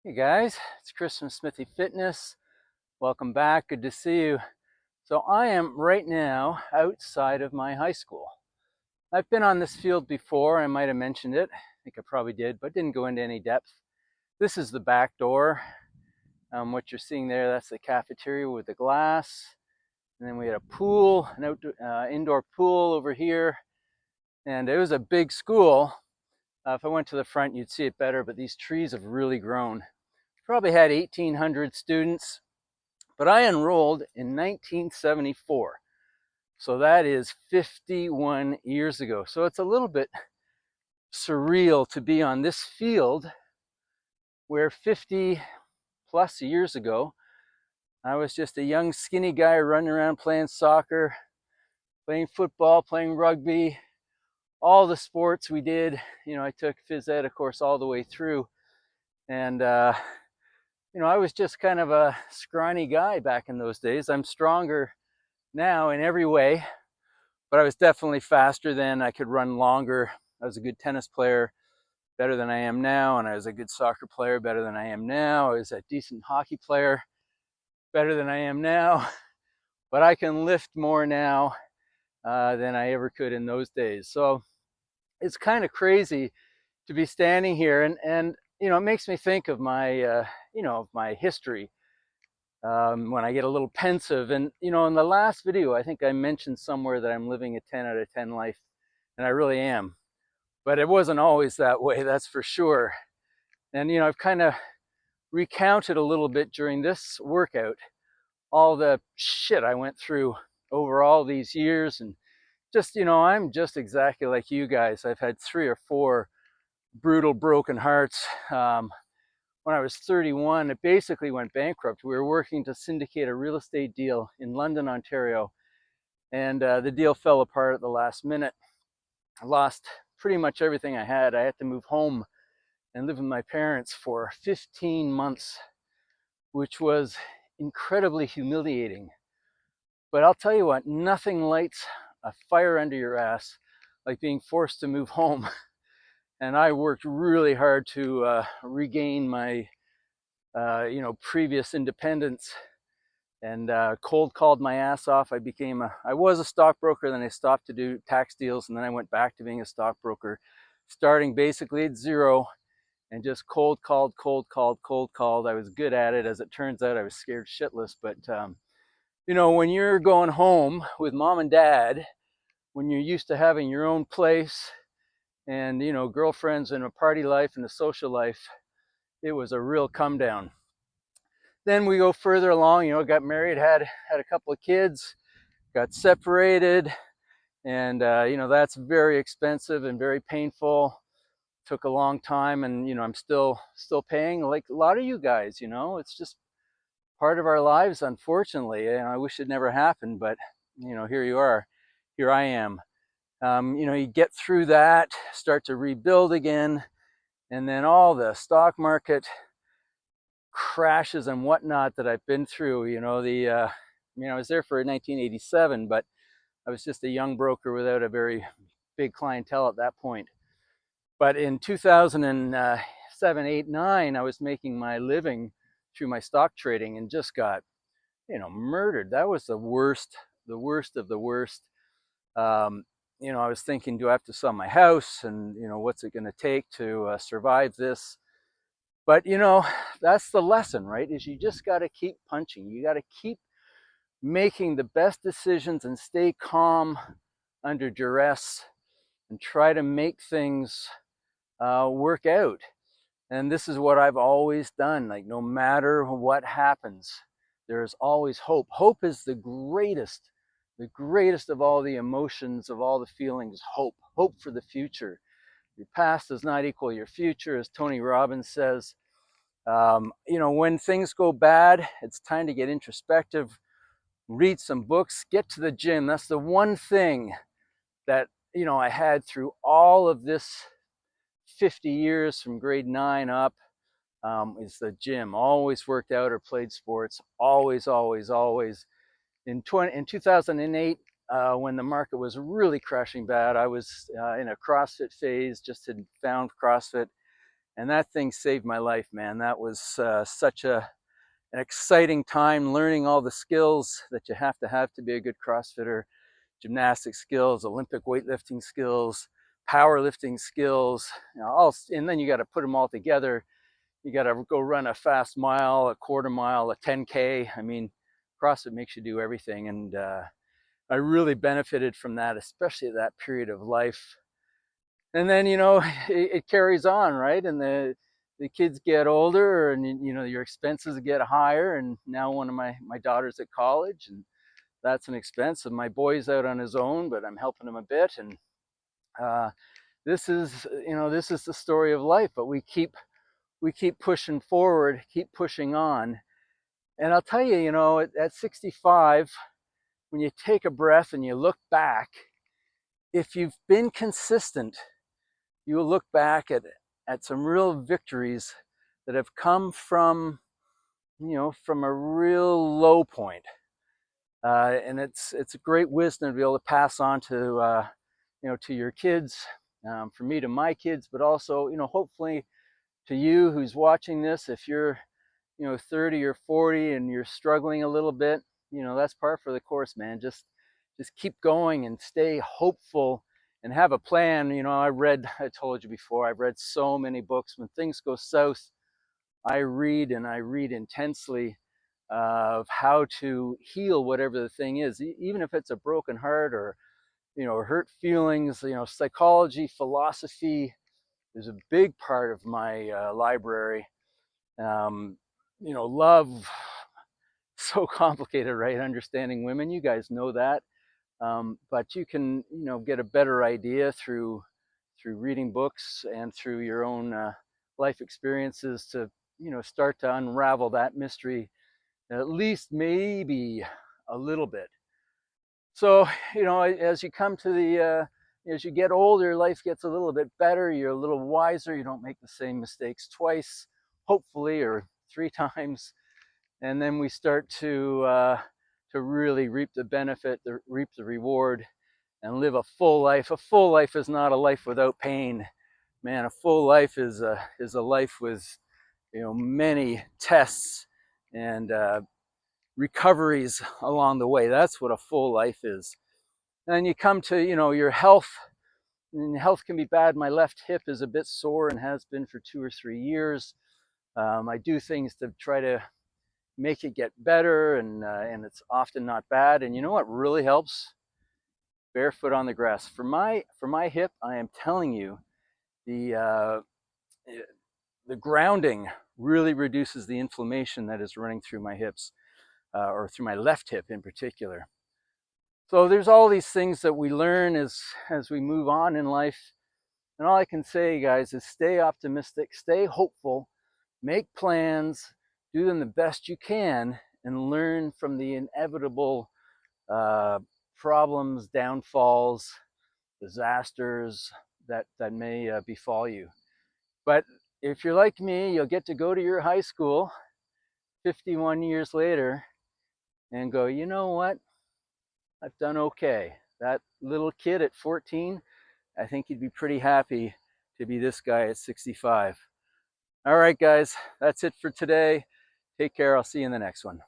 Hey guys, it's Chris from Smithy Fitness. Welcome back, good to see you. So I am right now outside of my high school. I've been on this field before, I might have mentioned it. I think I probably did, but didn't go into any depth. This is the back door. What you're seeing there, that's the cafeteria with the glass. And then we had a pool, an indoor pool over here. And it was a big school. If I went to the front, you'd see it better, but these trees have really grown. Probably had 1,800 students, but I enrolled in 1974. So that is 51 years ago. So it's a little bit surreal to be on this field where 50 plus years ago, I was just a young skinny guy running around playing soccer, playing football, playing rugby, all the sports we did. I took phys ed, of course, all the way through. And I was just kind of a scrawny guy back in those days. I'm stronger now in every way, but I was definitely faster then. I could run longer. I was a good tennis player, better than I am now, and I was a good soccer player, better than I am now. I was a decent hockey player, better than I am now, but I can lift more now than I ever could in those days. So it's kind of crazy to be standing here, and it makes me think of my my history. When I get a little pensive. And, in the last video, I think I mentioned somewhere that I'm living a 10 out of 10 life, and I really am. But it wasn't always that way, that's for sure. And, I've kind of recounted a little bit during this workout, all the shit I went through over all these years. And just, I'm just exactly like you guys. I've had 3 or 4 brutal broken hearts. When I was 31, it basically went bankrupt. We were working to syndicate a real estate deal in London, Ontario, and the deal fell apart at the last minute. I lost pretty much everything I had. I had to move home and live with my parents for 15 months, which was incredibly humiliating. But I'll tell you what, nothing lights a fire under your ass like being forced to move home. And I worked really hard to regain my previous independence, and cold called my ass off. I was a stockbroker, then I stopped to do tax deals, and then I went back to being a stockbroker, starting basically at zero, and just cold called. I was good at it. As it turns out, I was scared shitless. But when you're going home with mom and dad, when you're used to having your own place and girlfriends and a party life and a social life, it was a real come down. Then we go further along, got married, had a couple of kids, got separated, and that's very expensive and very painful. Took a long time, and I'm still paying, like a lot of you guys. It's just part of our lives, unfortunately. And I wish it never happened, but here I am. You get through that, start to rebuild again, and then all the stock market crashes and whatnot that I've been through. I was there for 1987, but I was just a young broker without a very big clientele at that point. But in 2007, 8, 9, I was making my living through my stock trading and just got, murdered. That was the worst of the worst. I was thinking, do I have to sell my house? And, what's it going to take to survive this? But, that's the lesson, right? Is you just got to keep punching. You got to keep making the best decisions and stay calm under duress and try to make things work out. And this is what I've always done. Like, no matter what happens, there's always hope. Hope is the greatest of all the emotions, of all the feelings. Hope for the future. Your past does not equal your future, as Tony Robbins says. When things go bad, it's time to get introspective, read some books, get to the gym. That's the one thing that, I had through all of this 50 years from grade 9 up, is the gym. Always worked out or played sports. Always. In 2008, when the market was really crashing bad, I was in a CrossFit phase, just had found CrossFit, And that thing saved my life, man. That was such an exciting time, learning all the skills that you have to be a good CrossFitter. Gymnastic skills, Olympic weightlifting skills, powerlifting skills, and then you got to put them all together. You got to go run a fast mile, a quarter mile, a 10K. I mean, CrossFit makes you do everything. And I really benefited from that, especially at that period of life. And then, it carries on, right? And the kids get older, and your expenses get higher. And now one of my daughters at college, and that's an expense. And my boy's out on his own, but I'm helping him a bit. And this is the story of life. But we keep pushing forward, keep pushing on. And I'll tell you, at 65, when you take a breath and you look back, if you've been consistent, you will look back at some real victories that have come from a real low point. And it's a great wisdom to be able to pass on to to your kids, from me to my kids, but also hopefully to you who's watching this. If you're 30 or 40 and you're struggling a little bit, that's par for the course, man. Just keep going and stay hopeful and have a plan. I told you before, I've read so many books. When things go south, I read intensely of how to heal whatever the thing is, even if it's a broken heart or hurt feelings. Psychology, philosophy is a big part of my library. Love, so complicated, right? Understanding women, you guys know that. But you can get a better idea through reading books and through your own life experiences to start to unravel that mystery, at least maybe a little bit. So as you come to as you get older, life gets a little bit better. You're a little wiser. You don't make the same mistakes twice, hopefully, or 3 times. And then we start to really reap the benefit, reap the reward, and live a full life. A full life is not a life without pain, man. A full life is a life with many tests and recoveries along the way. That's what a full life is. And you come to your health, and health can be bad. My left hip is a bit sore and has been for 2 or 3 years. I do things to try to make it get better, and it's often not bad. And you know what really helps? Barefoot on the grass. For my hip, I am telling you, the grounding really reduces the inflammation that is running through my hips, or through my left hip in particular. So there's all these things that we learn as we move on in life. And all I can say, guys, is stay optimistic, stay hopeful, make plans, do them the best you can, and learn from the inevitable problems, downfalls, disasters that may befall you. But if you're like me, you'll get to go to your high school 51 years later and go, you know what? I've done okay. That little kid at 14, I think he'd be pretty happy to be this guy at 65. All right, guys, that's it for today. Take care. I'll see you in the next one.